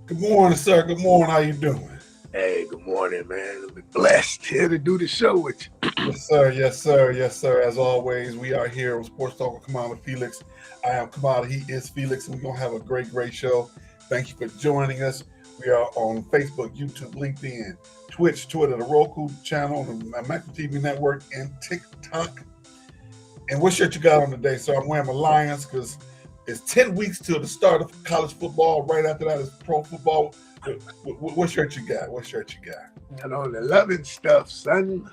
Good morning, sir. Good morning. How you doing? Hey, good morning, man. I'm blessed here to do the show with you. Yes, sir. Yes, sir. Yes, sir. As always, we are here on Sports Talk with Kamau Felix. I am Kamau. He is Felix, and we're gonna have a great show. Thank you for joining us. We are on Facebook, YouTube, LinkedIn, Twitch, Twitter, the Roku channel, the Macro TV network, and TikTok. And what shirt you got on today, sir? I'm wearing my Lions because it's 10 weeks till the start of college football. Right after that is pro football. What shirt you got? What shirt you got? And on the loving stuff, son.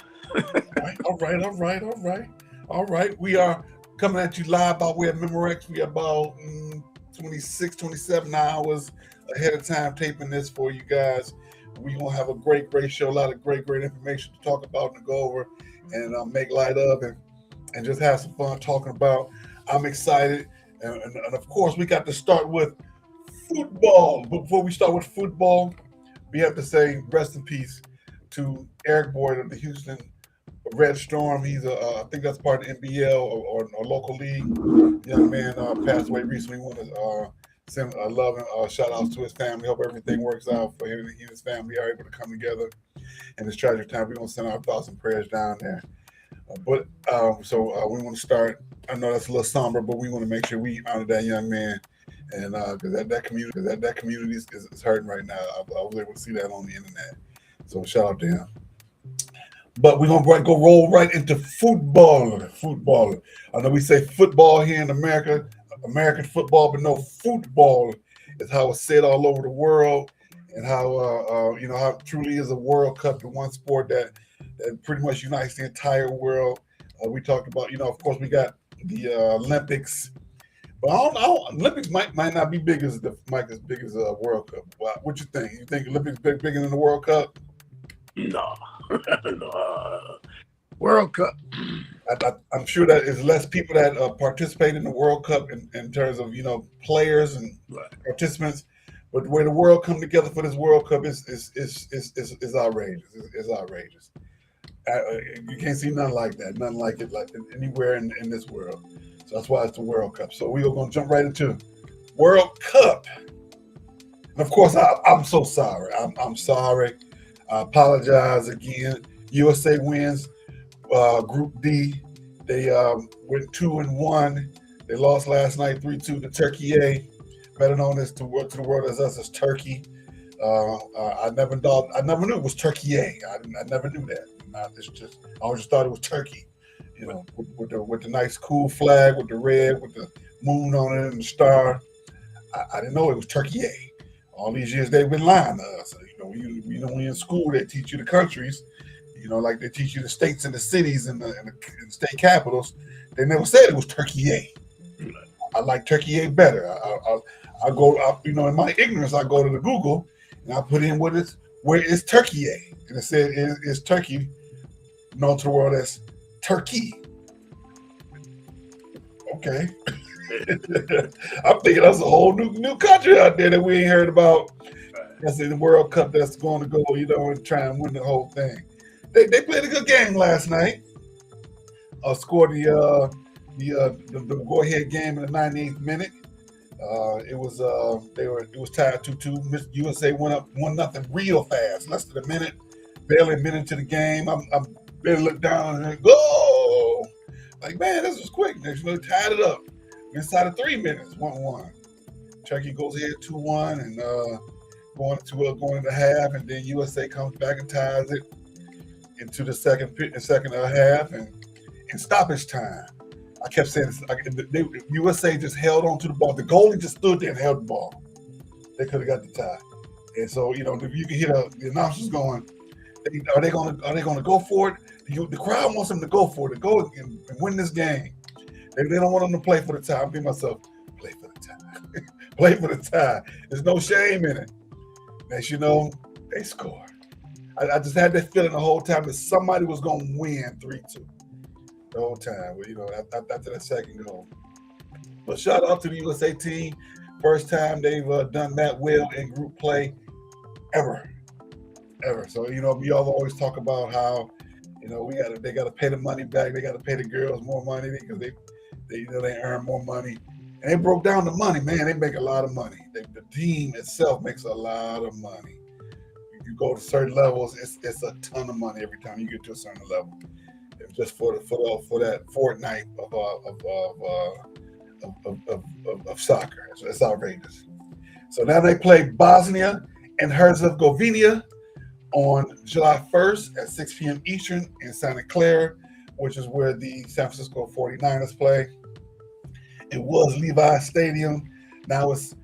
All right. We are coming at you live by way of Memorex. We are about 26, 27 hours ahead of time taping this for you guys. We're going to have a great show, a lot of great information to talk about and go over and make light of and just have some fun talking about. I'm excited. And of course, we got to start with football. But before we start with football, we have to say rest in peace to Eric Boyd of the Houston Red Storm. He's I think that's part of the NBL or local league. Young man passed away recently. We want to send love and shout outs to his family. Hope everything works out for him and his family are able to come together in this tragic time. We're going to send our thoughts and prayers down there. So we want to start. I know that's a little somber, but we want to make sure we honor that young man, and because that community is hurting right now. I was able to see that on the internet. So shout out to him. But we're gonna roll right into football. Football. I know we say football here in America, American football, but no, football is how it's said all over the world, and how how it truly is a World Cup, the one sport that pretty much unites the entire world. We talked about, of course, we got the Olympics, but I don't know. Olympics might not be big as World Cup. What you think? You think Olympics bigger than the World Cup? No. No. World Cup. I'm sure that there's less people that participate in the World Cup in terms of players and participants. But the way the world come together for this World Cup is outrageous. It's outrageous. You can't see nothing like that, nothing like it like anywhere in this world. So that's why it's the World Cup. So we are going to jump right into World Cup. And of course, I'm so sorry. I'm sorry. I apologize again. USA wins Group D. They went 2-1. They lost last night 3-2 to Turkey A, better known as to the world as us as Turkey. I never knew it was Turkey A. I never knew that. I always just thought it was Turkey, with the nice cool flag with the red with the moon on it and the star. I didn't know it was Turkey A. All these years they've been lying to us. When you're in school, they teach you the countries, like they teach you the states and the cities and the state capitals. They never said it was Turkey A. I like Turkey A better. I go, in my ignorance, I go to the Google and I put in where is Turkey A, and it said it's Turkey, known to the world as Turkey. Okay. I'm thinking that's a whole new country out there that we ain't heard about. That's in the World Cup that's going to go, and try and win the whole thing. They played a good game last night. Scored the go-ahead game in the 98th minute. It was tied 2-2. USA went up 1-0 real fast, less than a minute, barely a minute into the game. I barely looked down and go. Like, man, this was quick. They tied it up inside of 3 minutes, 1-1. Turkey goes ahead 2-1 and going into half, and then USA comes back and ties it into the second half and in stoppage time. I kept saying this, USA just held on to the ball. The goalie just stood there and held the ball. They could have got the tie. And so, you can hear the announcers going, are they going to go for it? The crowd wants them to go for it, to go and win this game. They don't want them to play for the tie. I'm thinking myself, play for the tie. Play for the tie. There's no shame in it. As you know, they scored. I just had that feeling the whole time that somebody was going to win 3-2 the whole time. After that second goal. But shout out to the USA team. First time they've done that well in group play ever. So we all always talk about how they got to pay the money back. They got to pay the girls more money because they earn more money. And they broke down the money, man. They make a lot of money. The team itself makes a lot of money. You go to certain levels, it's a ton of money every time you get to a certain level. Just for that fortnight of soccer, it's outrageous. So now they play Bosnia and Herzegovina on July 1st at 6 p.m. Eastern in Santa Clara, which is where the San Francisco 49ers play. It was Levi Stadium. Now it's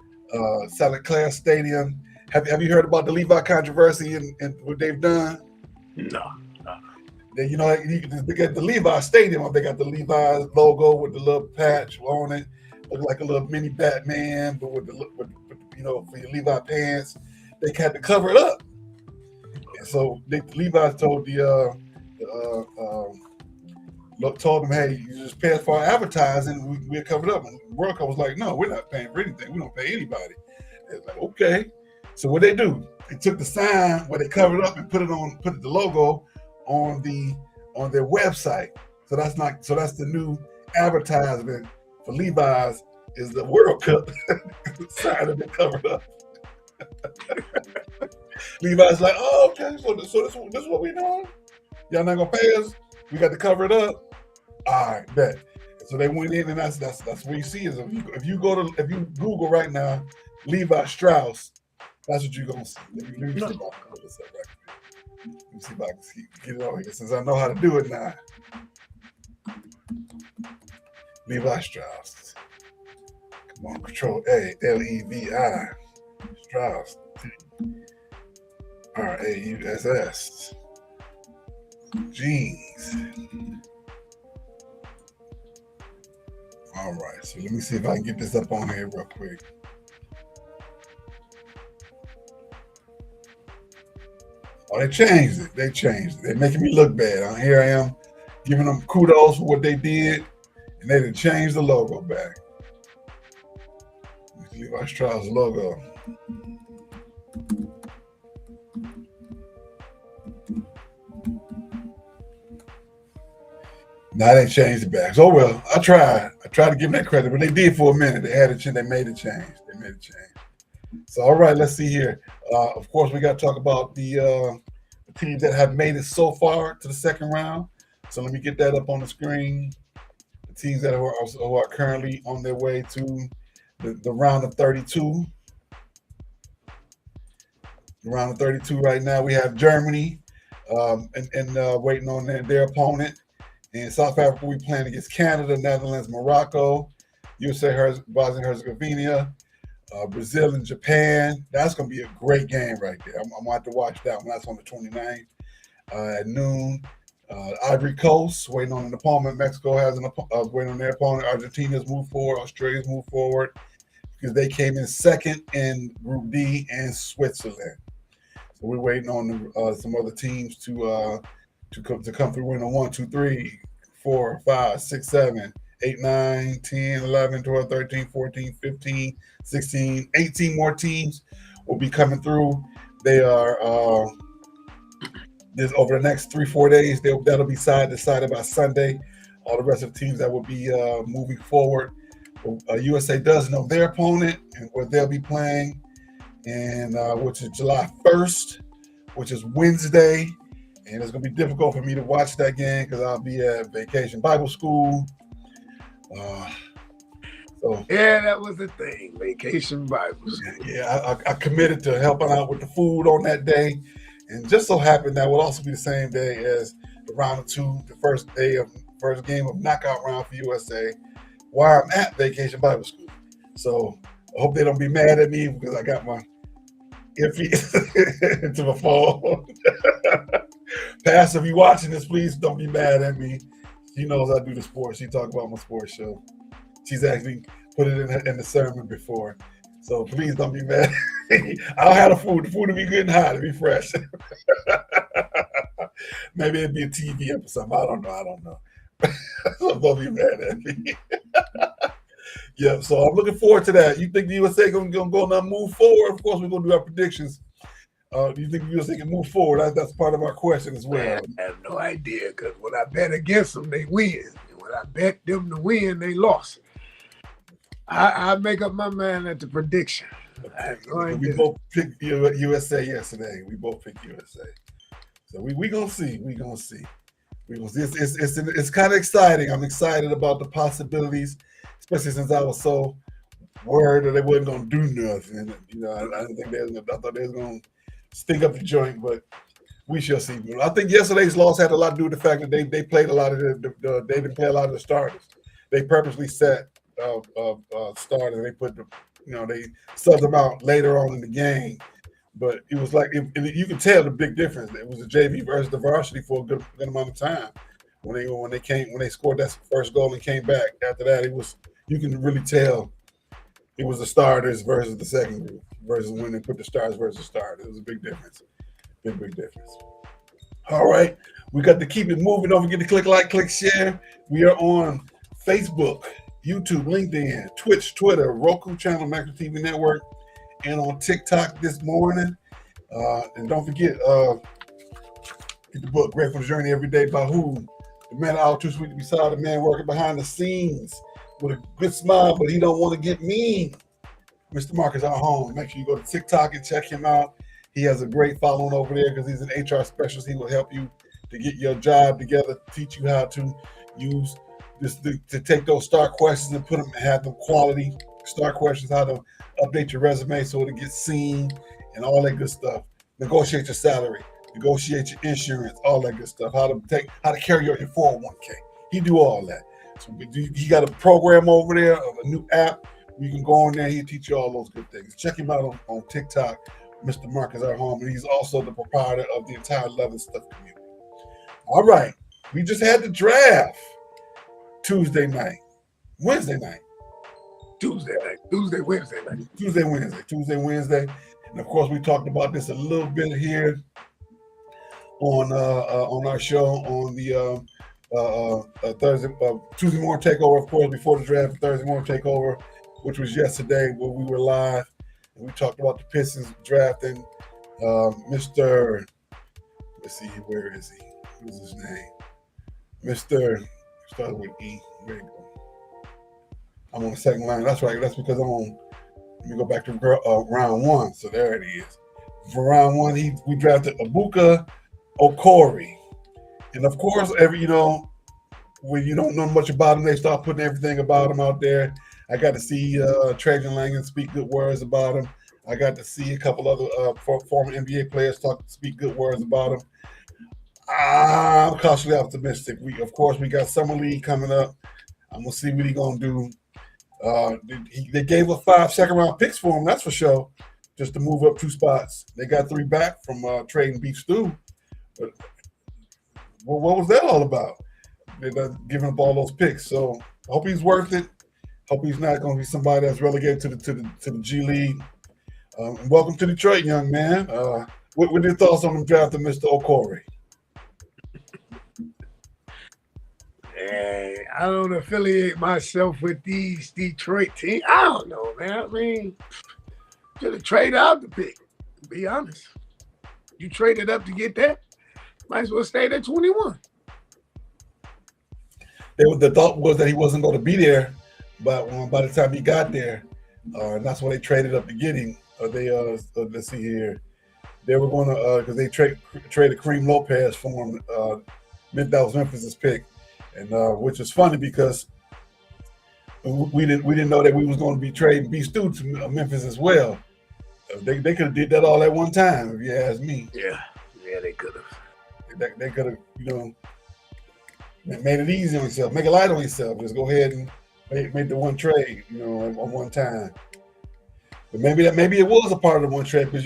Santa Clara Stadium. Have you heard about the Levi controversy and what they've done? No. You know, they got the Levi Stadium. They got the Levi logo with the little patch on it, look like a little mini Batman, but with for your Levi pants, they had to cover it up. And so Levi told told them, hey, you just pay us for our advertising, we'll cover it up. And World Cup was like, no, we're not paying for anything. We don't pay anybody. It's like, okay. So what they do? They took the sign where they covered it up and put the logo on their website. So that's the new advertisement for Levi's is the World Cup sign that they covered up. Levi's like, oh, okay, so this is what we doing? Y'all not gonna pay us? We got to cover it up. All right, bet. So they went in, and that's what you see is if you Google right now, Levi Strauss, that's what you're gonna see. Let me see if I can pull this up right quick. Let me see if I can get it on here since I know how to do it now. Levi Strauss. Come on, Control A, Levi Strauss. Rauss. Jeans. All right, so let me see if I can get this up on here real quick. Oh, they changed it. They're making me look bad. Here I am giving them kudos for what they did, and they didn't change the logo back. Levi Strauss logo. Now they changed it back. So well, I tried to give them that credit, but they did for a minute. They made a change. So all right, let's see here. Of course, we got to talk about the teams that have made it so far to the second round. So let me get that up on the screen. The teams that are currently on their way to the round of 32. The round of 32 right now, we have Germany and waiting on their opponent. In South Africa, we playing against Canada, Netherlands, Morocco, USA, Bosnia and Herzegovina, Brazil and Japan. That's going to be a great game right there. I'm going to have to watch that one. That's on the 29th at noon. Ivory Coast, waiting on an opponent. Mexico has waiting on their opponent. Argentina's moved forward. Australia's moved forward because they came in second in Group D, and Switzerland. So we're waiting on some other teams to come through. Winning 1, 2, 3, 4, 5, 6, 7, 8, 9, 10, 11, 12, 13, 14, 15, 16, 18 more teams will be coming through. They are this over the next 3-4 days. That'll be decided by Sunday. All the rest of the teams that will be moving forward. USA does know their opponent and what they'll be playing, and which is July 1st, which is Wednesday. And it's going to be difficult for me to watch that game because I'll be at Vacation Bible School. Yeah, that was the thing, Vacation Bible School. Yeah, I committed to helping out with the food on that day. And just so happened that will also be the same day as the round of 2, the first game of knockout round for USA, while I'm at Vacation Bible School. So I hope they don't be mad at me because I got my earpiece into my phone. Pastor, if you're watching this, please don't be mad at me. She knows I do the sports. She talked about my sports show. She's actually put it in the sermon before. So please don't be mad. I'll have the food. The food will be good and hot. It'll be fresh. Maybe it'll be a TV episode. I don't know. So don't be mad at me. Yeah, so I'm looking forward to that. You think the USA going to go and move forward? Of course, we're going to do our predictions. Do you think the USA can move forward? That's part of our question as well. I have no idea because when I bet against them, they win. And when I bet them to win, they lost. I make up my mind at the prediction. I have no We idea. both picked USA yesterday. We both picked USA. So we gonna see. We gonna see. We gonna see. It's kind of exciting. I'm excited about the possibilities, especially since I was so worried that they wasn't gonna do nothing. I didn't think I thought they was gonna stink up the joint, but we shall see. I think yesterday's loss had a lot to do with the fact that they played a lot of they didn't play a lot of the starters. They purposely set starters. They put they subbed them out later on in the game. But it was like you can tell the big difference. It was the JV versus the varsity for a good amount of time. When they scored that first goal and came back after that, you can really tell it was the starters versus the second group versus when they put the stars versus the starters. It was a big difference. Big difference. All right. We got to keep it moving. Don't forget to click like, click share. We are on Facebook, YouTube, LinkedIn, Twitch, Twitter, Roku channel, Macro TV Network, and on TikTok this morning. And don't forget, get the book, Grateful Journey Every Day by Who? The man out too sweet to be sorry, the man working behind the scenes with a good smile, but he don't want to get mean. Mr. Marcus out home. Make sure you go to TikTok and check him out. He has a great following over there because he's an HR specialist. He will help you to get your job together, teach you how to use this to take those start questions and put them, have them quality start questions, how to update your resume so it gets seen and all that good stuff. Negotiate your salary, negotiate your insurance, all that good stuff. How to carry your 401k. He do all that. So he got a program over there, a new app. You can go on there. He'll teach you all those good things. Check him out on TikTok. Mr. Marcus our home, and he's also the proprietor of the entire Love and Stuff community. All right, we just had the draft Wednesday night, Tuesday, Wednesday, and of course we talked about this a little bit here on our show on the Tuesday morning takeover. Of course, before the draft, Thursday morning takeover, which was yesterday, where we were live. We talked about the Pistons drafting Mr. Let's see, where is he? What's his name? Mr. Started with E. There you go. I'm on the second line. That's right. That's because I'm on. Let me go back to round one. So there it is. For round one, we drafted Ibuka Okori, and of course, when you don't know much about him, they start putting everything about him out there. I got to see Trajan Langen speak good words about him. I got to see a couple other former NBA players speak good words about him. I'm cautiously optimistic. Of course, we got Summer League coming up. I'm gonna see what he's gonna do. They gave us 5 second-round picks for him. That's for sure. Just to move up 2 spots. They got 3 back from trading Beef Stew. But what was that all about? They're giving up all those picks. So I hope he's worth it. Hope he's not going to be somebody that's relegated to the G League. Welcome to Detroit, young man. What are your thoughts on the draft of Mr. Okori? Hey, I don't affiliate myself with these Detroit teams. I don't know, man. I mean, should have traded out the pick, to be honest. You traded up to get that, might as well stay at 21. The thought was that he wasn't going to be there. But by the time he got there, and that's why they traded up to get him. Let's see here. They were going to because they traded Kareem Lopez for him. That was Memphis's pick, and which was funny because we didn't know that we was going to be trading B Stu to Memphis as well. They could have did that all at one time, if you ask me. Yeah, they could have. They could have, made it easy on yourself, make it light on yourself. Just go ahead and make the one trade, on one time. But maybe it was a part of the one trade because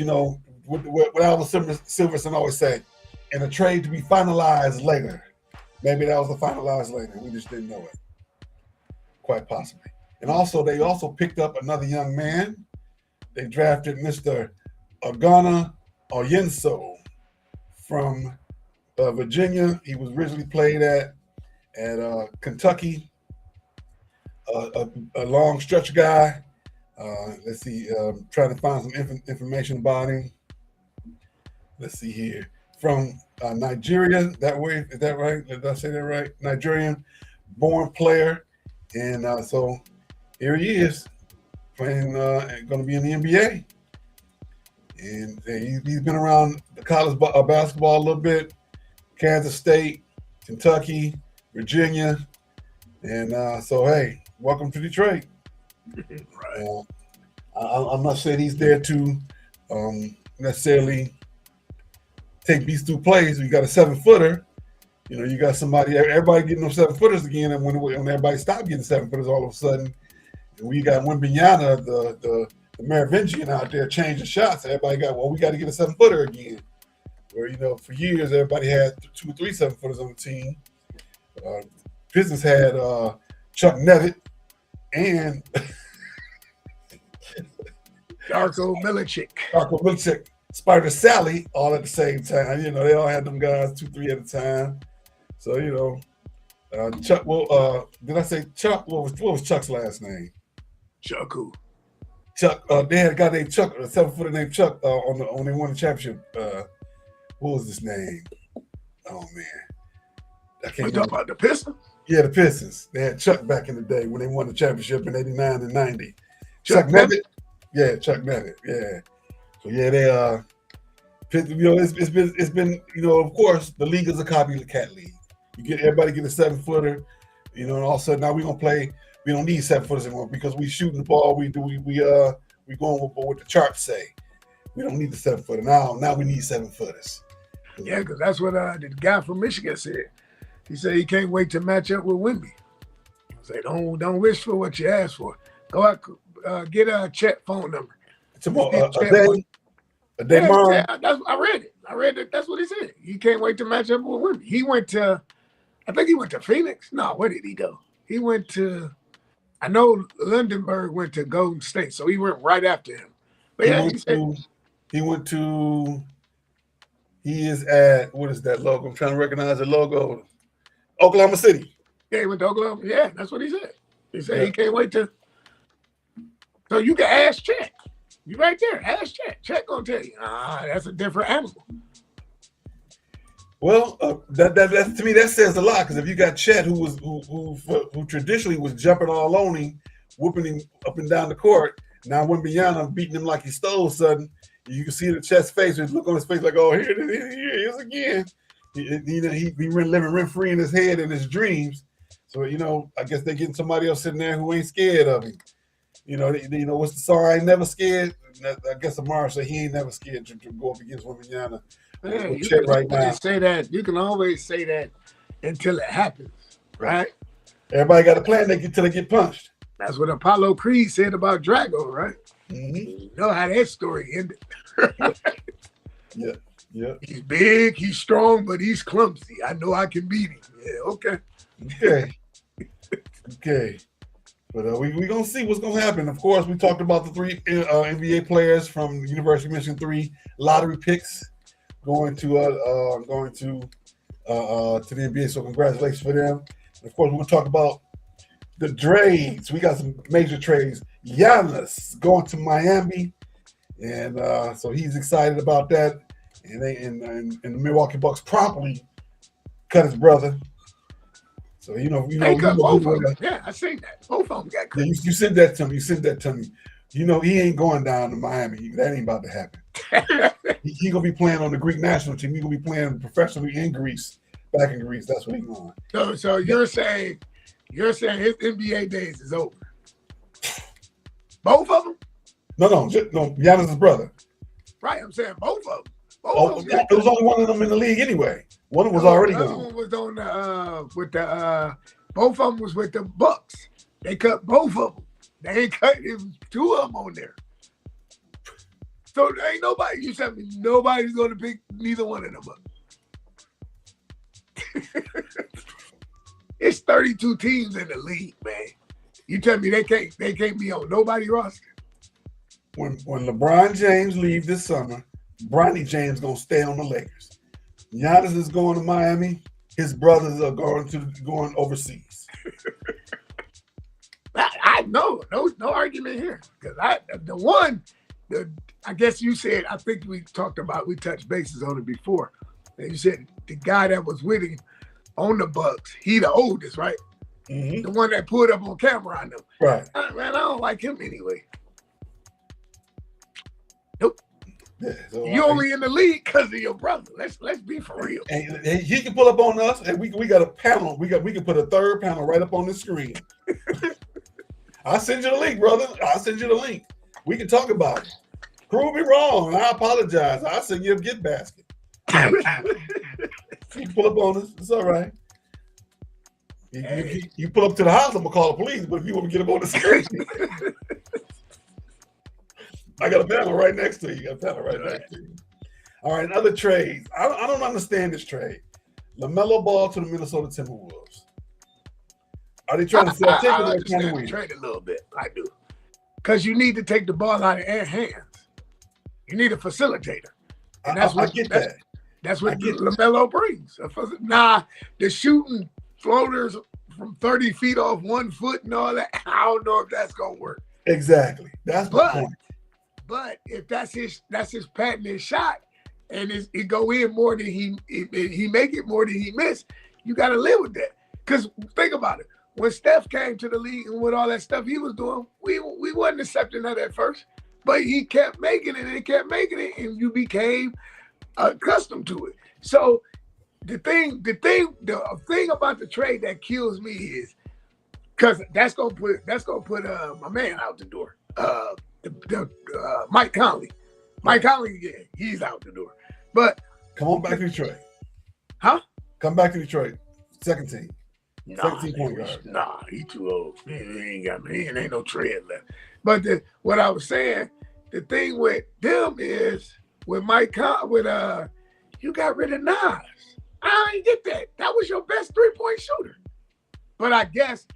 what Alvin Silverson always say, and a trade to be finalized later. Maybe that was the finalized later. We just didn't know it. Quite possibly. And also, they also picked up another young man. They drafted Mr. Agana Oyenso from Virginia. He was originally played at Kentucky. A long stretch guy. Let's see. Trying to find some information about him. Let's see here. From Nigeria. That way, is that right? Did I say that right? Nigerian born player. And so here he is. playing, going to be in the NBA. And he's been around the college basketball a little bit, Kansas State, Kentucky, Virginia. And so, hey, welcome to Detroit. Right. I'm not saying he's there to necessarily take beats through plays. You got a 7-footer. You know, you got everybody getting those 7-footers again. And when everybody stopped getting 7-footers all of a sudden, we got Wembanyama, the Merovingian out there changing shots. Everybody we got to get a 7-footer again. Where, you know, for years, everybody had 2 or 3 7-footers on the team. Pistons had Chuck Nevitt and Darko Milicic, Spider Sally, all at the same time. You know, they all had them guys 2, 3 at a time. So, you know, Chuck. Well, did I say Chuck? What was Chuck's last name? Chuck who? Chuck. They had a guy named Chuck, a 7-footer named Chuck. When they won the championship. What was his name? Oh man, I can't. You talking about the Pistons? Yeah, the Pistons. They had Chuck back in the day when they won the championship in '89 and '90. Chuck Nevitt? Yeah, Chuck Nevitt. Yeah. So yeah, they you know, it's been you know, of course the league is a copycat league. Everybody get a 7-footer, you know, and all of a sudden now we're gonna play. We don't need 7-footers anymore because we shooting the ball. We going with what the charts say. We don't need the 7-footer now. We need 7-footers. Yeah, because that's what the guy from Michigan said. He said he can't wait to match up with Wemby. I say, don't wish for what you ask for. Go out, get a Chet phone number. A day tomorrow. Yeah, I read it. I read it. That's what he said. He can't wait to match up with Wemby. He went to, I think he went to Phoenix. No, where did he go? He went to, I know Lundenberg went to Golden State, so he went right after him. But he is at, what is that logo? I'm trying to recognize the logo. Oklahoma City. Yeah, he went to Oklahoma. Yeah, that's what he said. He said he can't wait to. So you can ask Chet. You right there. Ask Chet. Chet gonna tell you. That's a different animal. Well, that to me that says a lot, because if you got Chet who traditionally was jumping all on him, whooping him up and down the court, now Wembanyama beating him like he stole sudden, you can see the Chet's face, his look on his face like, oh, here it is again. He living rent free in his head and his dreams. So, you know, I guess they're getting somebody else sitting there who ain't scared of him. You know, what's the song? I ain't never scared. I guess Amara said he ain't never scared to go up against Wembanyama. Yeah, you can always say that until it happens, right? Everybody got a plan until they get punched. That's what Apollo Creed said about Drago, right? Mm-hmm. You know how that story ended. Yeah. He's big, he's strong, but he's clumsy. I know I can beat him. Yeah, okay. But we're going to see what's going to happen. Of course, we talked about the 3 NBA players from the University of Michigan, 3 lottery picks going to the NBA. So congratulations for them. And of course, we're going to talk about the trades. We got some major trades. Giannis going to Miami, and so he's excited about that. And the Milwaukee Bucks promptly cut his brother. So they cut both of them. Yeah, I seen that. Both of them got cut. Yeah, you sent that to me. You know he ain't going down to Miami. That ain't about to happen. He gonna be playing on the Greek national team. He gonna be playing professionally in Greece, back in Greece. That's what he's going. So you're saying his NBA days is over? Both of them? No. Giannis' brother. Right, I'm saying both of them. There was only one of them in the league anyway. One was already gone. The other one was on both of them was with the Bucks. They cut both of them. They ain't cut 2 of them on there. So there ain't nobody. You tell me nobody's going to pick neither one of them up. It's 32 teams in the league, man. You tell me they can't be on nobody's roster. When LeBron James leaves this summer, Bronny James gonna stay on the Lakers. Giannis is going to Miami. His brothers are going overseas. I know, no argument here. Because I guess you said, I think we touched bases on it before. And you said the guy that was with him on the Bucks, he the oldest, right? Mm-hmm. The one that pulled up on camera, I know. Right. Man, I don't like him anyway. Yeah, so You only in the league because of your brother. Let's be for real. And he can pull up on us, and we got a panel. We can put a third panel right up on the screen. I'll send you the link, brother. I'll send you the link. We can talk about it. Prove me wrong, and I apologize. I'll send you a gift basket. You can pull up on us. It's all right. You pull up to the house, I'm gonna call the police. But if you want to get up on the screen, I got a panel right next to you. Next to you. All right, other trades. I don't understand this trade. LaMelo Ball to the Minnesota Timberwolves. Are they trying to sell tickets? I understand the trade a little bit. I do, because you need to take the ball out of their hands. You need a facilitator, and that's what That's what LaMelo brings. Nah, the shooting floaters from 30 feet off 1 foot and all that. I don't know if that's gonna work. Exactly. That's the point. But if that's his patented shot, and it go in more than he make it more than he miss, you got to live with that. Because think about it. When Steph came to the league and with all that stuff he was doing, we wasn't accepting that at first. But he kept making it and kept making it, and you became accustomed to it. So the thing about the trade that kills me is because that's gonna put my man out the door. Mike Conley. Mike Conley, yeah, he's out the door. But come on back to Detroit. Huh? Come back to Detroit. Second team. Nah, he too old. He ain't no tread left. But what I was saying, the thing with them is with you got rid of Nas. I didn't get that. That was your best 3-point shooter. But I guess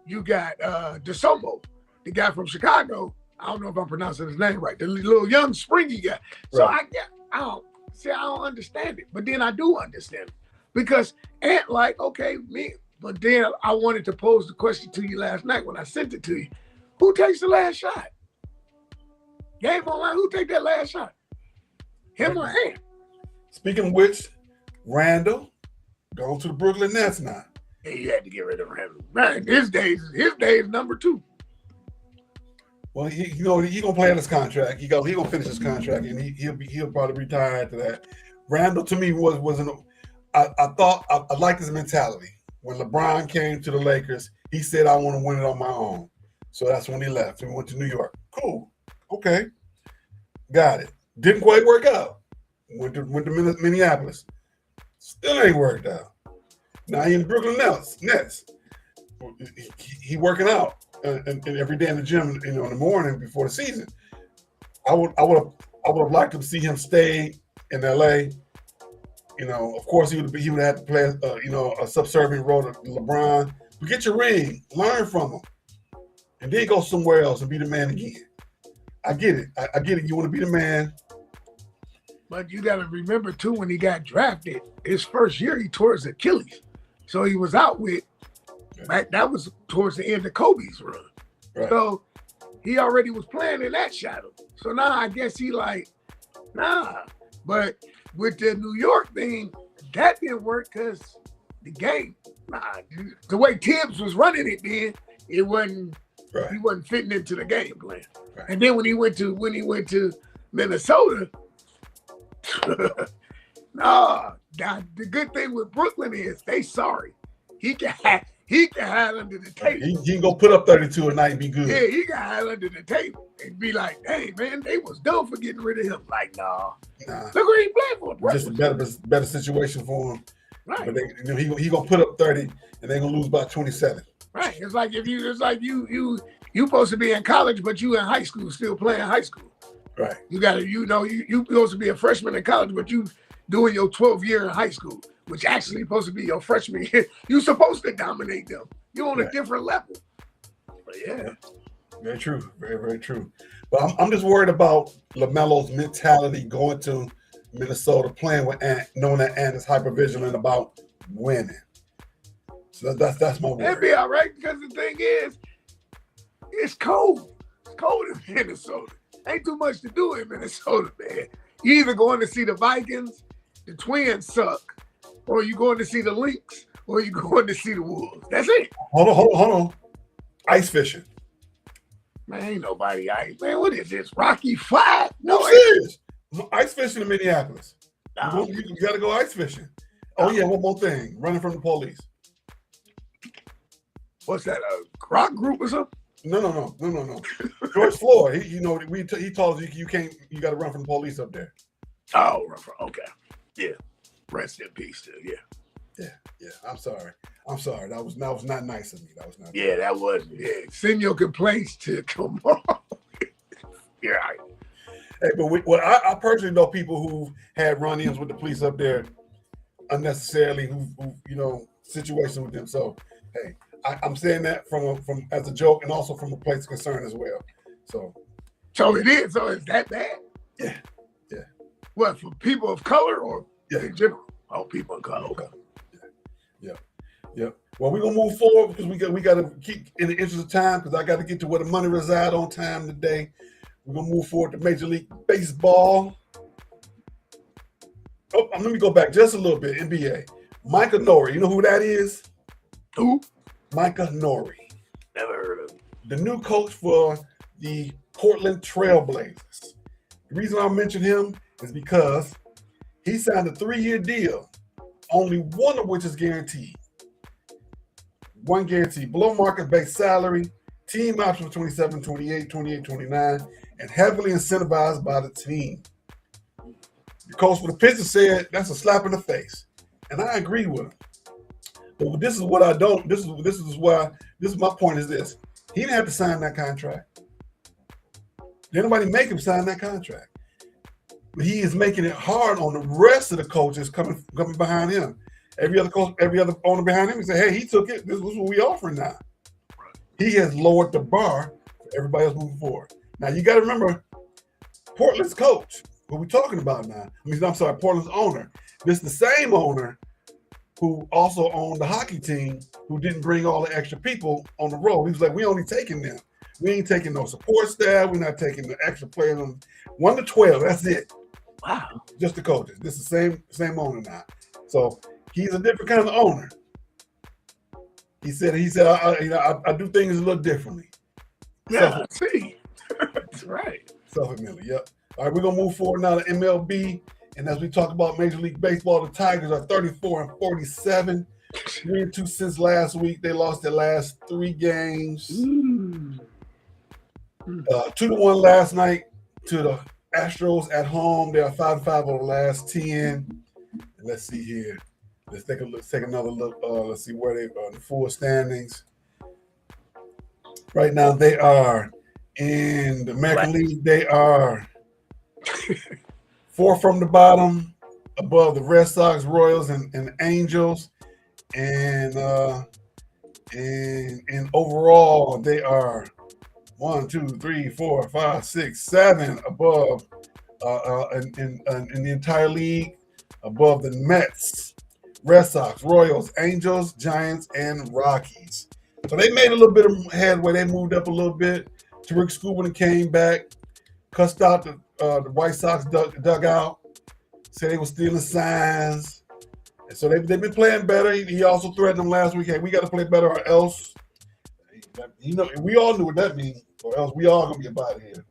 you got DeSomo, the guy from Chicago. I don't know if I'm pronouncing his name right. The little young springy guy. So right. I don't understand it. But then I do understand it. Because Ant but then I wanted to pose the question to you last night when I sent it to you. Who takes the last shot? Game online, who take that last shot? Him or Ant? Speaking of which, Randall going to the Brooklyn Nets now. Hey, you had to get rid of Randall. Man, his days number 2. Well, he gonna play on his contract. He gonna finish his contract, and he'll probably retire after that. Randall to me I liked his mentality. When LeBron came to the Lakers, he said, "I want to win it on my own." So that's when he left and went to New York. Cool, okay, got it. Didn't quite work out. Went to Minneapolis, still ain't worked out. Now he in the Brooklyn Nets. He working out and every day in the gym, in the morning before the season. I would have liked to see him stay in LA. Of course, he would have had to play, a subservient role to LeBron. But get your ring, learn from him, and then go somewhere else and be the man again. I get it. I get it. You want to be the man. But you got to remember, too, when he got drafted, his first year, he tore his Achilles. So he was out with, that was towards the end of Kobe's run. Right. So he already was playing in that shadow. So now I guess he nah. But with the New York thing, that didn't work because the game, the way Tibbs was running it then, he wasn't fitting into the game plan. Right. And then when he went to Minnesota, the good thing with Brooklyn is they sorry. He can hide under the table. He can go put up 32 a night and be good. Yeah, he can hide under the table and be like, "Hey man, they was dumb for getting rid of him." Like, nah. Look where he played for. Just a better situation for him. Right. But he gonna put up 30 and they're gonna lose by 27. Right. It's like you supposed to be in college, but you in high school still playing high school. Right. You gotta, you supposed to be a freshman in college, but you doing your 12th year in high school, which actually supposed to be your freshman year. You supposed to dominate them. You're on a different level. But yeah. Very true. Very, very true. But I'm just worried about LaMelo's mentality going to Minnesota, playing with Ant, knowing that Ant is hyper-vigilant about winning. So that's my worry. That'd be all right, because the thing is, it's cold. It's cold in Minnesota. Ain't too much to do in Minnesota, man. You either going to see the Vikings, the Twins suck, or you going to see the Lynx, or you going to see the Wolves. That's it. Hold on. Ice fishing. Man, ain't nobody ice. Man, what is this? Rocky 5? No, serious. Ice fishing in Minneapolis. Nah. You got to go ice fishing. Oh, yeah, one more thing. Running from the police. What's that, a rock group or something? No. George Floyd, he told us you got to run from the police up there. Oh, okay. Yeah. Rest in peace, too. Yeah. I'm sorry. That was not nice of me. That was not. Yeah, that was. Yeah. Send your complaints to Kamau. You're right. Hey, but I personally know people who had run-ins with the police up there unnecessarily, who situations with them. So, hey, I'm saying that from as a joke and also from a place of concern as well. So it is. So is that bad? Yeah. What, for people of color or in general? Oh, people of color. Okay. Yeah. Well, we're gonna move forward because we got to keep in the interest of time because I got to get to where the money reside on time today. We're gonna move forward to Major League Baseball. Oh, let me go back just a little bit. NBA. Micah Nori. You know who that is? Who? Micah Nori. Never heard of him. The new coach for the Portland Trail Blazers. The reason I mention him is because he signed a 3-year deal, only one of which is guaranteed. One guaranteed, below market base salary, team option for 27, 28, 28, 29, and heavily incentivized by the team. The coach for the Pistons said that's a slap in the face, and I agree with him. But this is what I don't. This is my point. Is this? He didn't have to sign that contract. Did anybody make him sign that contract? But he is making it hard on the rest of the coaches coming behind him. Every other coach, every other owner behind him, he said, "Hey, he took it. This is what we offering now." He has lowered the bar for everybody else moving forward. Now you got to remember, Portland's coach. What we're talking about now? Portland's owner. This is the same owner who also owned the hockey team, who didn't bring all the extra people on the road. He was like, "We only taking them. We ain't taking no support staff. We're not taking the extra players on 1 to 12. That's it." Wow. Just the coaches. This is the same owner now. So he's a different kind of owner. He said, I do things a little differently. Yeah, I see. That's right. Self-admittedly, yep. All right, we're going to move forward now to MLB. And as we talk about Major League Baseball, the Tigers are 34-47. 3-2 since last week. They lost their last 3 games. 2-1 last night to the Astros at home. They are 5-5 over the last 10. And let's see here. Let's take another look. Let's see where they are in the full standings. Right now, they are in the American League. They are 4 from the bottom, above the Red Sox, Royals, and Angels. And overall, they are 1, 2, 3, 4, 5, 6, 7 above in the entire league, above the Mets, Red Sox, Royals, Angels, Giants, and Rockies. So they made a little bit of headway. They moved up a little bit. Tariq Skubal came back, cussed out the White Sox dugout, said they were stealing signs. And so they've been playing better. He also threatened them last week, "Hey, we got to play better or else." We all knew what that means, or else we all gonna be about it here.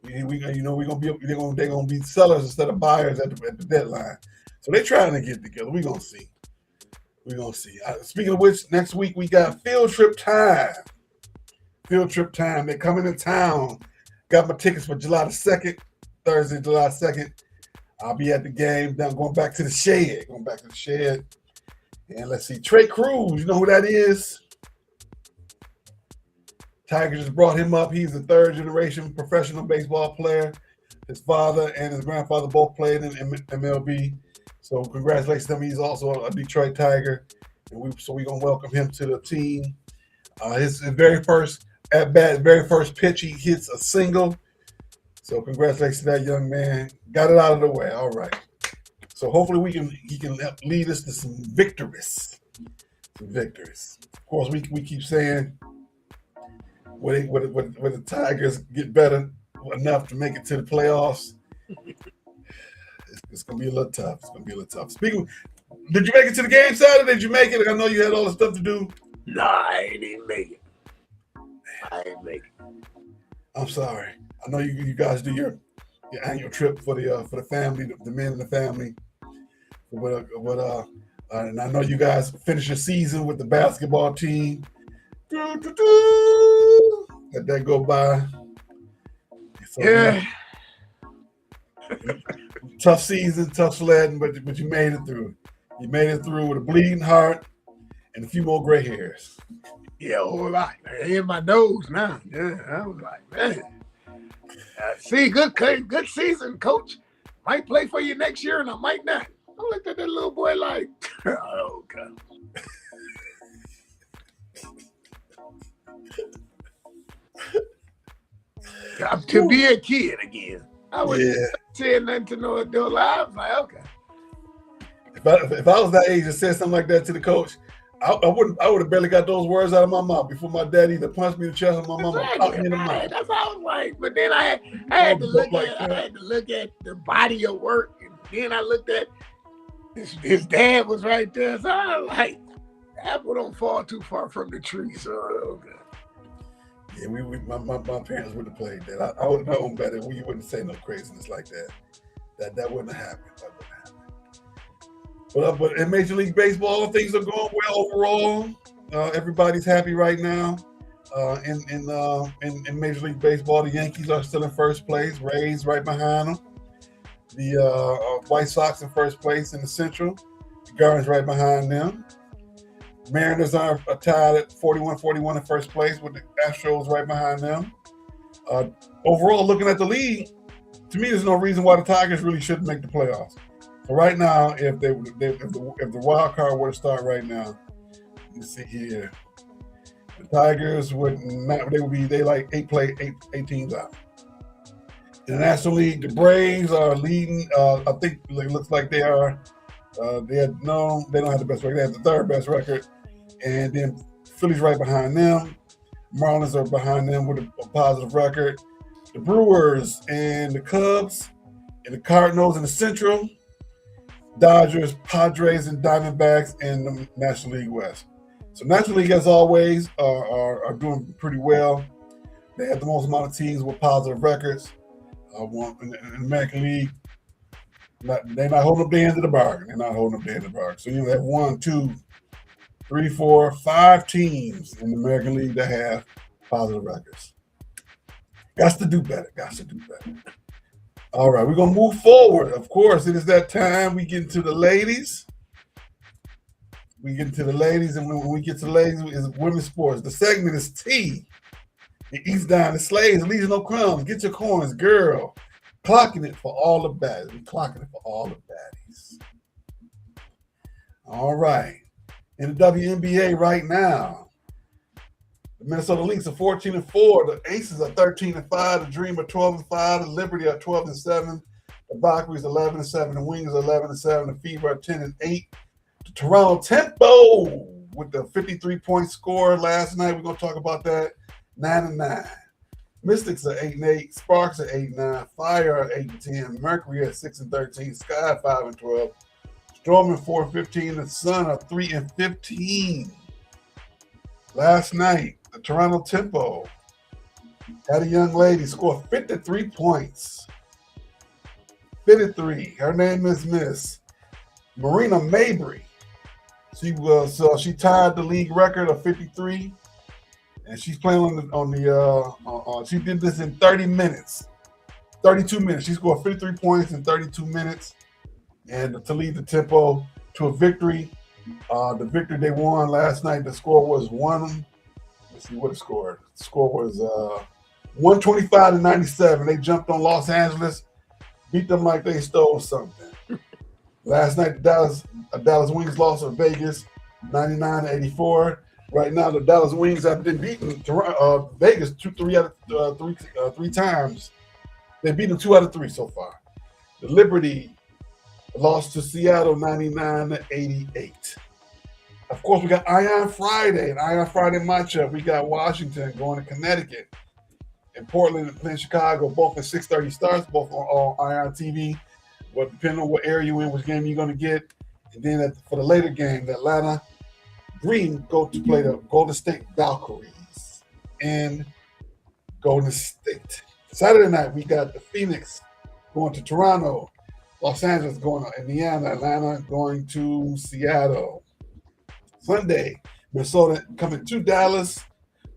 They're gonna be sellers instead of buyers at the deadline. So they're trying to get together. We're gonna see. Speaking of which, next week we got field trip time. They're coming to town. Got my tickets for July the 2nd, Thursday, July 2nd. I'll be at the game. Then going back to the shed. And let's see, Trey Cruz. You know who that is? Tigers just brought him up. He's a 3rd-generation professional baseball player. His father and his grandfather both played in MLB. So congratulations to him. He's also a Detroit Tiger. And we're going to welcome him to the team. His very first at-bat, very first pitch, he hits a single. So congratulations to that young man. Got it out of the way. All right. So hopefully he can lead us to some victories. Of course, we keep saying when the Tigers get better enough to make it to the playoffs, it's gonna be a little tough. Speaking, did you make it to the game Saturday? Did you make it? I know you had all the stuff to do. Nah, I ain't even make it. I ain't make it. I'm sorry. I know you guys do your annual trip for the family, the men in the family. And I know you guys finish your season with the basketball team. Let that go by. So, Yeah. Tough season, tough sledding, but you made it through. You made it through with a bleeding heart and a few more gray hairs. Yeah, a whole lot. In my nose now. Yeah, I was like, man. See, good season, coach. Might play for you next year, and I might not. I looked at that little boy like, oh, God. To be a kid again. I wasn't saying nothing to no adult. I was like, okay. If I was that age and said something like that to the coach, I would have barely got those words out of my mouth before my dad either punched me in the chest or my mama popped me in the mouth. That's how I was like. But then I had to look at the body of work, and then I looked at his dad was right there. So I was like, apple don't fall too far from the tree. So okay. Yeah, my parents would have played that. I would have known better. We wouldn't say no craziness like that. That wouldn't have happened. But in Major League Baseball, things are going well overall. Everybody's happy right now. In Major League Baseball, the Yankees are still in first place. Rays right behind them. The White Sox in first place in the Central. The Guardians right behind them. Mariners are tied at 41-41 in first place with the Astros right behind them. Overall, looking at the league, to me, there's no reason why the Tigers really shouldn't make the playoffs. So right now, if the wild card were to start right now, let's see here, the Tigers would be like eight teams out. In the National League, the Braves are leading. I think it looks like they are. They don't have the best record. They have the third best record, and then Philly's right behind them. Marlins are behind them with a positive record. The Brewers and the Cubs and the Cardinals in the Central. Dodgers, Padres, and Diamondbacks in the National League West. So National League, as always, are doing pretty well. They have the most amount of teams with positive records. In the American League, they're not holding up the end of the bargain. So you have 1, 2, 3, 4, 5 teams in the American League that have positive records. Got to do better. All right, we're going to move forward. Of course, it is that time. We get into the ladies. And when we get to the ladies, it's women's sports. The segment is T. It eats down, it slays, it leaves no crumbs. Get your coins, girl. Clocking it for all the baddies. All right. In the WNBA right now, the Minnesota Lynx are 14-4. The Aces are 13-5. The Dream are 12-5. The Liberty are 12-7. The Valkyries 11-7. The Wings are 11-7. The Fever are 10-8. The Toronto Tempo with the 53-point score last night. We're going to talk about that. 9-9. Mystics are 8-8. Sparks are 8-9. Fire are 8-10. Mercury are 6-13. Sky 5-12. Storm at 4-15. The Sun are 3-15. Last night, the Toronto Tempo had a young lady score 53 points. 53. Her name is Miss Marina Mabry. She tied the league record of 53, and she's playing she did this in 32 minutes. She scored 53 points in 32 minutes, and to lead the Tempo to a victory. The victory they won last night, the score was let's see what it scored. The score was 125-97. They jumped on Los Angeles, beat them like they stole something. Last night, the Dallas Wings lost to Vegas 99-84. Right now, the Dallas Wings have been beating Vegas three times. They beat them 2 out of 3 so far. The Liberty lost to Seattle 99-88. Of course, we got Iron Friday, an Iron Friday matchup. We got Washington going to Connecticut and Portland and Chicago, both at 6:30 starts, both on Iron TV. But depending on what area you're in, which game you're going to get. And then for the later game, the Atlanta Green go to play the Golden State Valkyries in Golden State. Saturday night, we got the Phoenix going to Toronto, Los Angeles going to Indiana, Atlanta going to Seattle. Sunday, Minnesota coming to Dallas,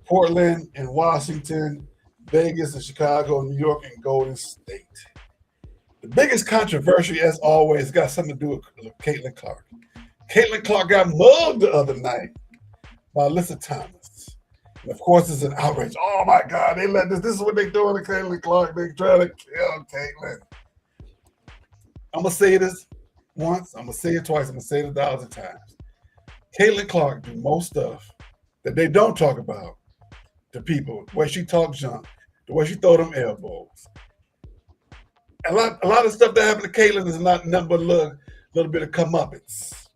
Portland and Washington, Vegas and Chicago, New York and Golden State. The biggest controversy, as always, got something to do with Caitlin Clark. Caitlin Clark got mugged the other night by Alyssa Thomas. And of course, it's an outrage. Oh my God, they let this. This is what they doing to Caitlin Clark. They trying to kill Caitlin. I'm gonna say this once. I'm gonna say it twice. I'm gonna say it 1,000 times. Caitlin Clark do most stuff that they don't talk about to people. The way she talk junk, the way she throw them elbows. A lot of stuff that happened to Caitlin is not nothing but a little bit of comeuppance,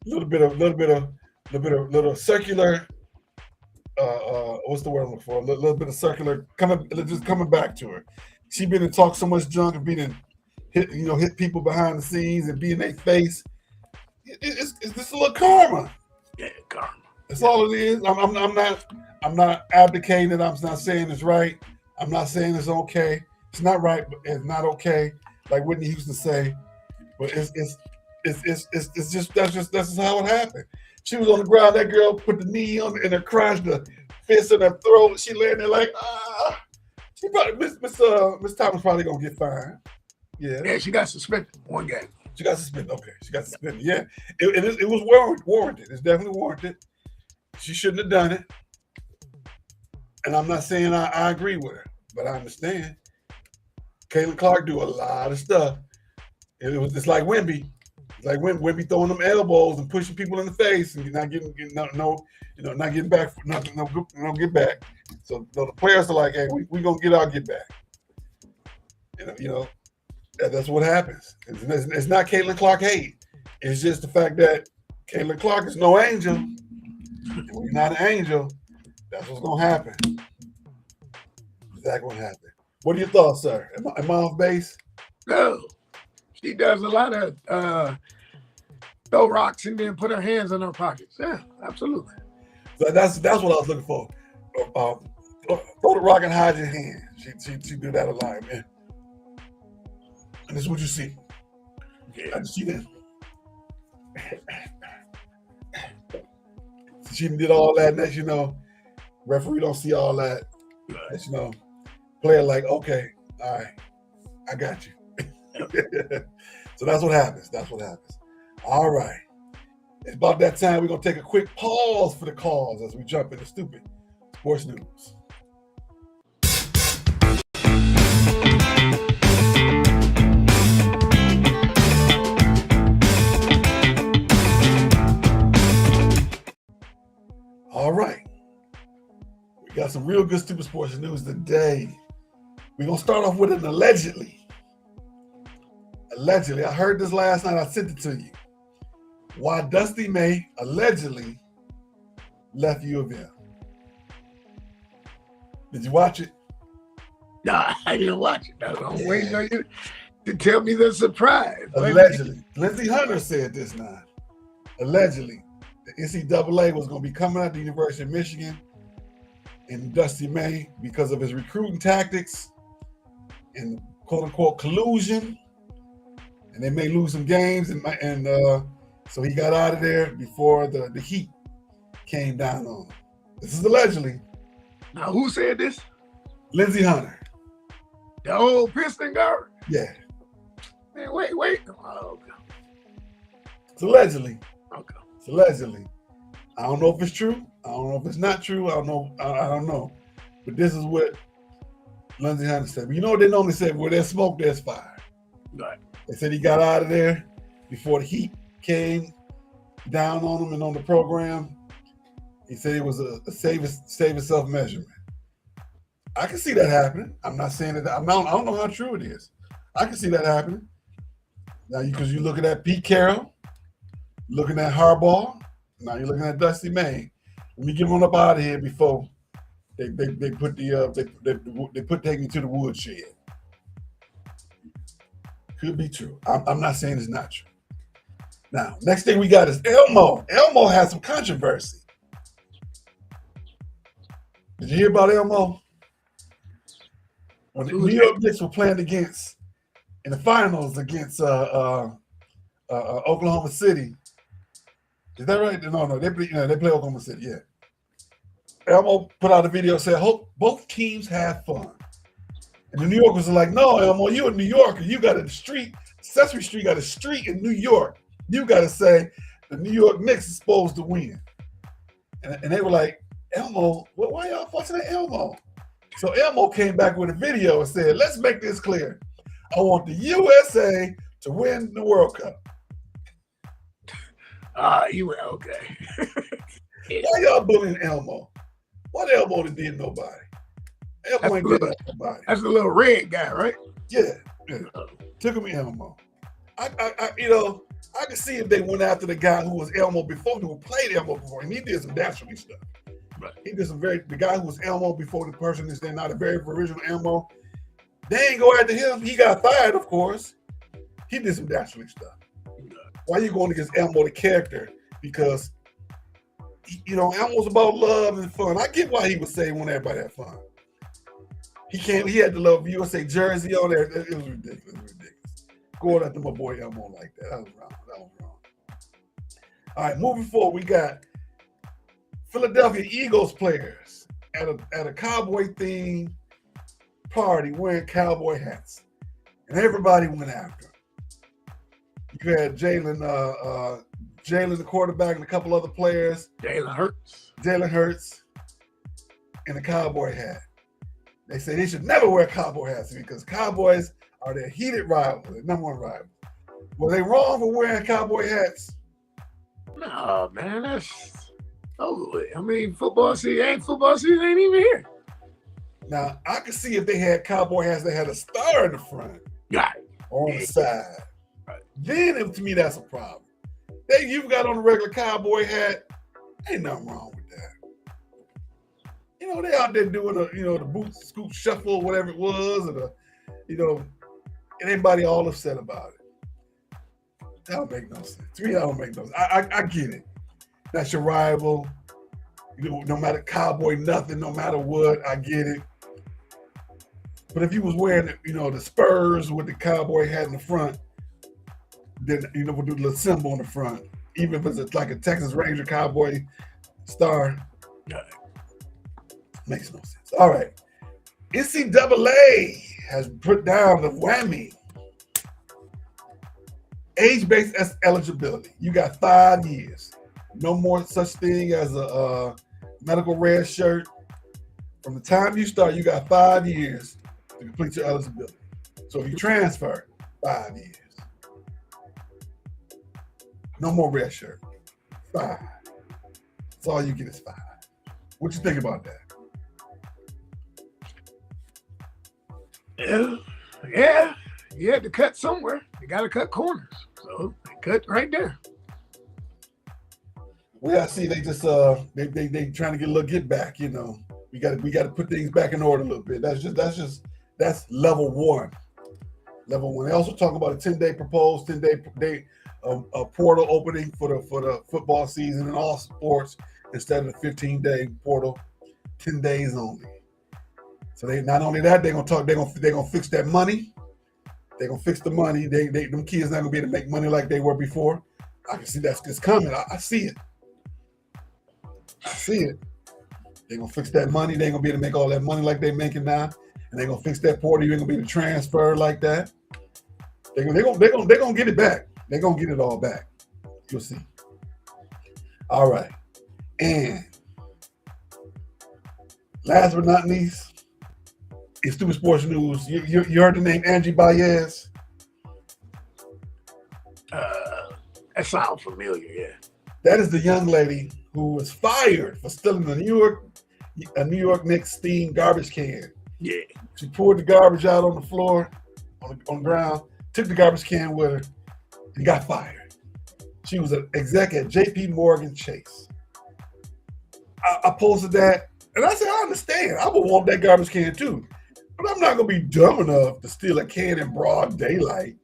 little circular. What's the word I'm looking for? A little bit of circular coming back to her. She been and talk so much junk and been and hit people behind the scenes and be in their face. It's just a little karma. Yeah, karma. That's all it is. I'm not advocating it. I'm not saying it's right. I'm not saying it's okay. It's not right, but it's not okay. Like Whitney Houston say, but it's just that's just how it happened. She was on the ground. That girl put the knee on in her crotch, the fist in her throat. She laying there like She probably Miss Thomas probably gonna get fined. Yeah, she got suspended one game. She got suspended. Okay, she got suspended. Yeah, it was warranted. It's definitely warranted. She shouldn't have done it. And I'm not saying I agree with her, but I understand. Caitlin Clark do a lot of stuff. It's like Wemby. It's like Wemby throwing them elbows and pushing people in the face and not getting not getting back, no get back. So the players are like, hey, we gonna get our get back. That's what happens. It's not Caitlin Clark hate. It's just the fact that Caitlin Clark is no angel. And when you're not an angel, that's what's gonna happen. Exactly what happened. What are your thoughts, sir? Am I off base? No. She does a lot of throw rocks and then put her hands in her pockets. Yeah, absolutely. So that's what I was looking for. Throw the rock and hide your hand. She do that a lot, man. And this is what you see. Yeah. I just see that. She did all that, and referee don't see all that. And, player like, okay, all right, I got you. So that's what happens. All right. It's about that time. We're going to take a quick pause for the calls as we jump into Stoopid Sports News. All right. We got some real good Stoopid Sports News today. We're going to start off with an allegedly. Allegedly, I heard this last night. I sent it to you. Why Dusty May allegedly left U of M. Did you watch it? No, I didn't watch it. I'm waiting on you to tell me the surprise. Allegedly. Lindsey Hunter said this now. Allegedly, the NCAA was going to be coming out the University of Michigan and Dusty May because of his recruiting tactics and quote-unquote collusion. And they may lose some games, and so he got out of there before the heat came down on him. This is allegedly. Now, who said this? Lindsey Hunter. The old Piston guard? Yeah. Man, wait. Oh, okay. It's allegedly. Okay. It's allegedly. I don't know if it's true. I don't know if it's not true. I don't know. But this is what Lindsey Hunter said. But you know what they normally say? Where there's smoke, there's fire. Right. They said he got out of there before the heat came down on him and on the program. He said it was a save yourself measurement. I can see that happening. I'm not saying that. I don't know how true it is. I can see that happening. Now, because you're looking at Pete Carroll, looking at Harbaugh. Now you're looking at Dusty May. Let me get him on up out of here before they put take me to the woodshed. Could be true. I'm not saying it's not true. Now, next thing we got is Elmo. Elmo has some controversy. Did you hear about Elmo? when the New York Knicks were playing against in the finals against Oklahoma City. Is that right? No, they play Oklahoma City. Yeah. Elmo put out a video and said, "Hope both teams have fun." And the New Yorkers are like, "No, Elmo, you're a New Yorker. You got a street. Sesame Street got a street in New York. You got to say the New York Knicks is supposed to win." And they were like, "Elmo, why y'all fussing at Elmo?" So Elmo came back with a video and said, "Let's make this clear. I want the USA to win the World Cup." You went okay. Why y'all bullying Elmo? What Elmo did nobody? Elmo ain't did nobody. That's the little red guy, right? Yeah. Took him Elmo. I can see if they went after the guy who was Elmo before, who played Elmo before, and he did some dastardly stuff. Right. He did the guy who was Elmo before the person is not a very original Elmo. They ain't go after him. He got fired, of course. He did some dastardly stuff. Why you going against Elmo, the character? Because, Elmo's about love and fun. I get why he would say when everybody had fun. He had the little USA jersey on there. It was ridiculous. Going after my boy Elmo like that. That was wrong. All right, moving forward, we got Philadelphia Eagles players at a cowboy themed party wearing cowboy hats. And everybody went after him. You had Jalen, the quarterback, and a couple other players. Jalen Hurts in a cowboy hat. They say they should never wear cowboy hats because Cowboys are their heated rival, their number one rival. Were they wrong for wearing cowboy hats? No, man, that's over with. I mean, football season ain't even here. Now, I could see if they had cowboy hats, they had a star in the front. Right. Or on the side. Right. Then, to me, that's a problem. You've got on a regular cowboy hat, ain't nothing wrong with that. They out there doing the boot scoop shuffle, whatever it was, and and everybody all upset about it. That don't make no sense. To me, that don't make no sense. I get it. That's your rival. No matter cowboy, nothing, no matter what, I get it. But if you was wearing, the Spurs with the cowboy hat in the front, then, we'll do the symbol in the front, even if it's like a Texas Ranger cowboy star, makes no sense. All right. NCAA has put down the whammy. Age-based eligibility. You got 5 years. No more such thing as a medical red shirt. From the time you start, you got 5 years to complete your eligibility. So if you transfer, 5 years. No more red shirt. 5. That's all you get is 5. What you think about that? Yeah. You had to cut somewhere. You got to cut corners. So they cut right there. Well, I see they just they trying to get a little get back. We got to put things back in order a little bit. That's level one. Level one. They also talk about a 10-day proposed 10-day portal opening for the football season in all sports instead of the 15-day portal, 10 days only. So they not only that, they're gonna fix that money. They're gonna fix the money. Them kids not gonna be able to make money like they were before. I can see that's just coming. I see it. They're gonna fix that money. They ain't gonna be able to make all that money like they're making now. And they're gonna fix that portal. You ain't gonna be able to transfer like that. They're gonna get it back. They're gonna get it all back. You'll see. All right. And last but not least, in Stupid Sports News, you heard the name Angie Baez? That sounds familiar, yeah. That is the young lady who was fired for stealing a New York Knicks themed garbage can. Yeah. She poured the garbage out on the floor, on the ground, took the garbage can with her, and got fired. She was an exec at JP Morgan Chase. I posted that, and I said, I understand. I would want that garbage can too. But I'm not going to be dumb enough to steal a can in broad daylight.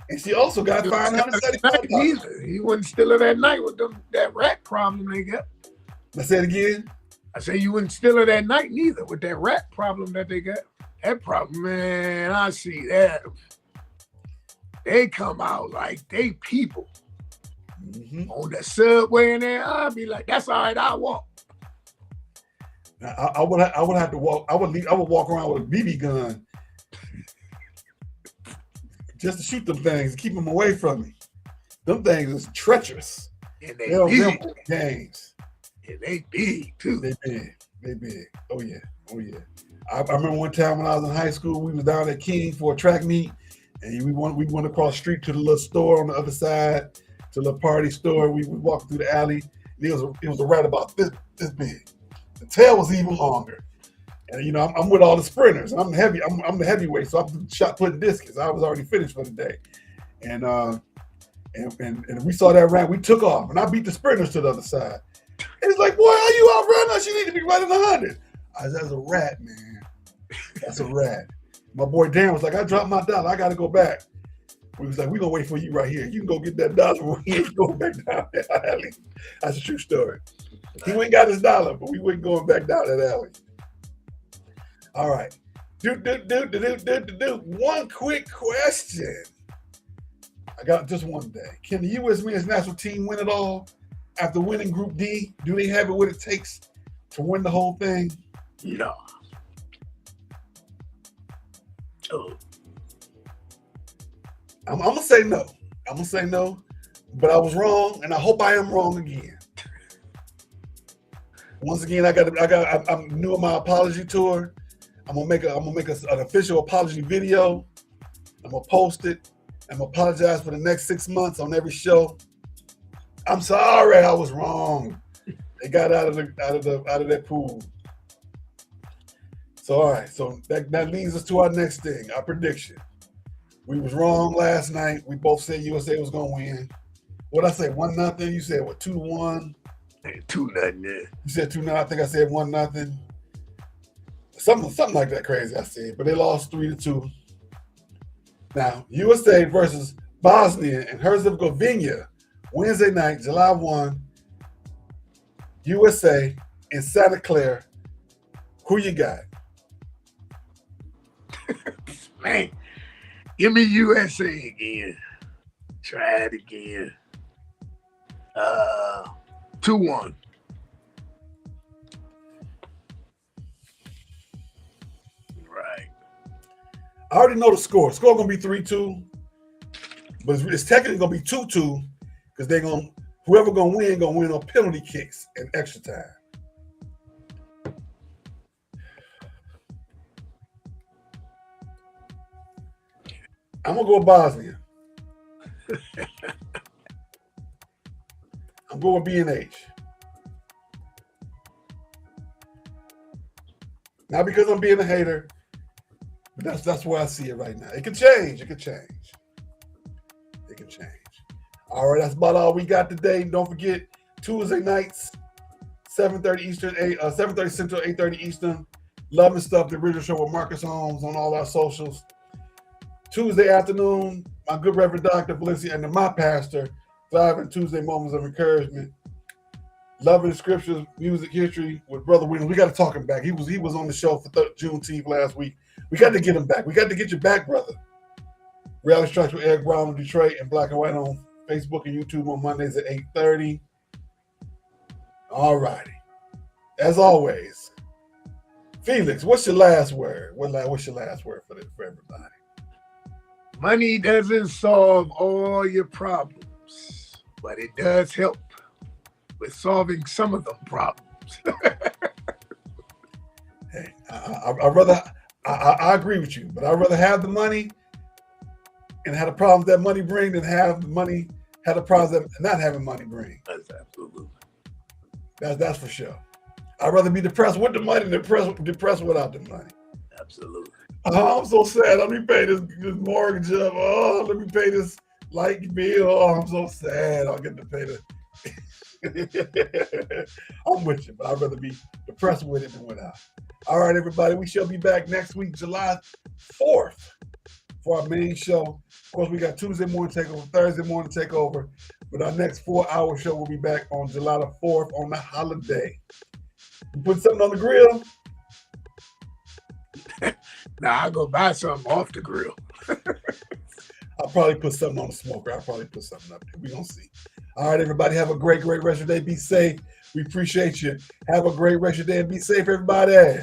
And she also got fined $175. He wasn't stealing that night with that rat problem they got. I said again? I say you wouldn't steal her that night neither with that rat problem that they got. That problem, man, I see that. They come out like they people. On the subway in there, I'd be like, that's all right, I'll walk. I would have to walk. I would walk around with a BB gun just to shoot them things and keep them away from me. Them things is treacherous. And they big. Games. And they big too. They big. Oh yeah. I remember one time when I was in high school, we was down at King for a track meet, and we went across the street to the little store on the other side, to the party store. We walked through the alley. It was a rat about this big. The tail was even longer. And I'm with all the sprinters. I'm heavy. I'm the heavyweight, so I'm shot putting discus. I was already finished for the day. And we saw that rat. We took off, and I beat the sprinters to the other side. And it's like, boy, how you outrun us? You need to be running 100. I said, that's a rat, man. That's a rat. My boy Dan was like, I dropped my dollar. I got to go back. We was like, we're going to wait for you right here. You can go get that dollar. We ain't going back down that alley. That's a true story. He went and got his dollar, but we weren't going back down that alley. All right. One quick question. I got just one day. Can the U.S. men's national team win it all after winning Group D? Do they have what it takes to win the whole thing? No. Oh. I'm gonna say no. But I was wrong, and I hope I am wrong again. Once again, I'm new on my apology tour. I'm gonna make an official apology video. I'm gonna post it. I'm gonna apologize for the next 6 months on every show. I'm sorry, I was wrong. They got out of that pool. So all right, so that leads us to our next thing, our prediction. We was wrong last night. We both said USA was gonna win. What'd I say? 1-0. You said what? 2-1. 2-0. Yeah. You said 2-0. I think I said 1-0. Something like that crazy. I said, but they lost 3-2. Now USA versus Bosnia and Herzegovina, Wednesday night, July 1. USA in Santa Clara. Who you got? Man, give me USA again. Try it again. 2-1. Right. I already know the score. The score gonna be 3-2, but it's technically gonna be 2-2 because whoever gonna win on penalty kicks and extra time. I'm gonna go with Bosnia. I'm going with B&H. Not because I'm being a hater, but that's where I see it right now. It can change. All right, that's about all we got today. Don't forget, Tuesday nights, 7:30 Eastern, 7:30 Central, 8:30 Eastern. Love and Stuff, the original show with Marcus Holmes on all our socials. Tuesday afternoon, my good Reverend Dr. Valencia and my pastor, Thriving Tuesday Moments of Encouragement. Loving the Scriptures, Music History with Brother Williams. We got to talk him back. He was on the show for Juneteenth last week. We got to get him back. We got to get you back, brother. Reality Strikes with Eric Brown in Detroit and Black and White on Facebook and YouTube on Mondays at 8:30. All righty. As always, Felix, what's your last word? What's your last word for everybody? Money doesn't solve all your problems, but it does help with solving some of them problems. Hey, I agree with you, but I'd rather have the money and have the problems that money brings than have the problems that not having money bring. That's absolutely. That's for sure. I'd rather be depressed with the money than depressed without the money. Absolutely. Oh, I'm so sad. Let me pay this mortgage up. Oh, let me pay this light bill. Oh, I'm so sad. I'll get to pay the. I'm with you, but I'd rather be depressed with it than without. All right, everybody. We shall be back next week, July 4th, for our main show. Of course, we got Tuesday morning takeover, Thursday morning takeover, but our next 4-hour show will be back on July the 4th on the holiday. You put something on the grill? Nah, I'll go buy something off the grill. I'll probably put something on the smoker. I'll probably put something up there. We're going to see. All right, everybody. Have a great rest of the day. Be safe. We appreciate you. Have a great rest of the day and be safe, everybody.